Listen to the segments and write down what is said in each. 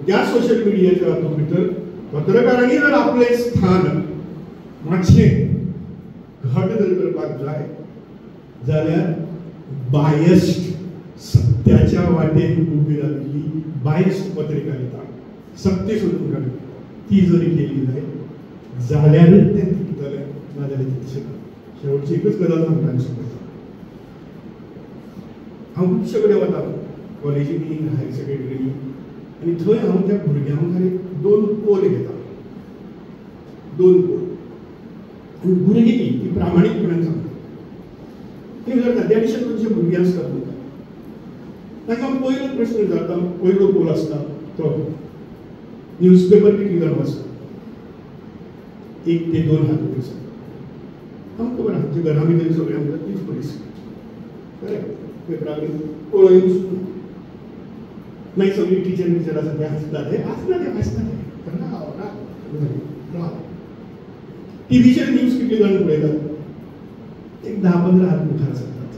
त्या सोशल मिडियाच्या हातूंत भितर पत्रकारांनी जर आपले स्थान मातशें घट जर करपाक जाय जाल्यार बायस्ड सत्याच्या वाटेन उबी राविल्ली बायस्ड पत्रकारिता सत्य सोदून काडली ती जरी केली जाल्यारूच तें टिकतलें नाजाल्यार टिकचें ना. शेवटची एकच गजाल सांगता सोडटा. हांव खुबशे कडेन वता कॉलेजींनी हायर सेकंडरीनी आनी थंय हांव त्या भुरग्यां खातीर 2 पोल घेता. 2 पोल आनी भुरगीं ती प्रामाणीकपणान सांगता. कितें करता त्या दिशेन तुमचे भुरगीं आसतात न्हू तांकां पयलो प्रश्न विचारता. पयलो पोल आसता तो न्यूजपेपर कितले जाण वाचता. 1 ते 2 हात वयर सांगता. आमकां खबर आमच्या घरा भितर सगळ्यांक म्हणटा तीच परिस्थिती करेक्ट. पेपराक पळोवन सुद्दां मागीर सगळी टिचर आसा ते आसता ते आसना टीव्हीचेर न्यूज कितले जाण पळयतात. एक 10-15 हात मुखार सरतात.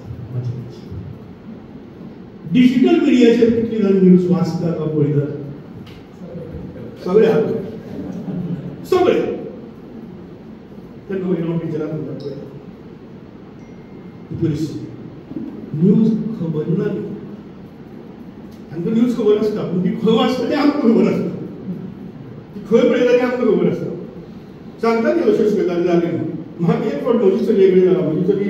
डिजिटल मिडियाचेर कितले जाण न्यूज वाचतात वा पळयतात. सगळे हात सगळे तेन्ना मागीर हांव टिचराक म्हणटा पळय परिस्थिती न्यूज खबर ना तांकां न्यूज खबर आसता पूण ती खंय वाचता तें आमकां खबर आसता. ती खंय पळयता तें आमकां खबर आसता. सांगता ती अश्योच गजाली जाले न्हू. म्हाका एक फावट म्हजी चली कडेन जाला. म्हजी चली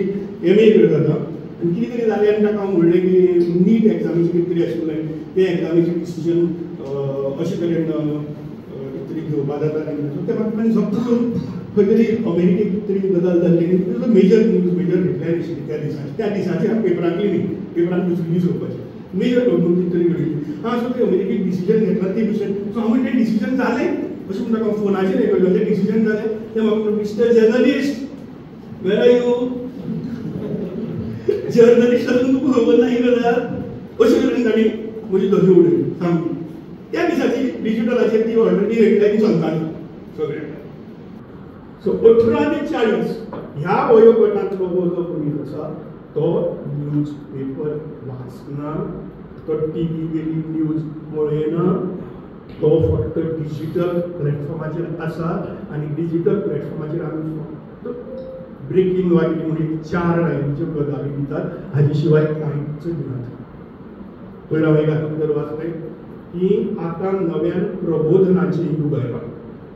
MA कडेन जाता आनी कितें तरी जालें आनी ताका हांव म्हणलें की नीट एग्जामीचें कितें तरी आशिल्लें तें एग्जामीचें डिसिजन अशें तरेन कितें तरी घेवपा जाता तें म्हाका झप्प करून खंय तरी अमेरिकेक कितें तरी गजाल जाल्ली आनी मेजर न्यूज मेजर हेडलायन आशिल्ली त्या दिसाची हांव पेपरांतली न्ही पेपरांत दुसरी दीस येवपाचें मेजर घडणूक कितें तरी घडली. हांव सो ते अमेरिकेक डिसिजन घेतला ते विशय सो हांव तें डिसिजन जालें अशें म्हणून ताका फोनाचेर हे करलें तें डिसिजन जालें तें म्हाका म्हणटा mister journalist where are you. Journalist आसून तुका खबर ना ही गजाल अशें तरेन ताणी म्हजी धजी उडयली सामकी. त्या दिसाची डिजिटलाचेर ती ऑलरेडी हेडलायन सांगताली सगळ्यांक. सो 18 ते 40 ह्या वयोगटांतलो जो मनीस आसा तो न्यूज पेपर वाचना. तो टीव्ही वेली न्यूज पळयना. तो फक्त डिजिटल प्लॅटफॉर्माचेर आसा आनी डिजिटल प्लॅटफॉर्माचेर आमी फक्त ब्रेकिंग वा कितें म्हणून 4 लायनीच्यो गजाली दितात हाजे शिवाय कांयच दिनात. पयला एक हातूंत भितर वाचलें की आतां नव्यान प्रबोधनाचें युग आयलां.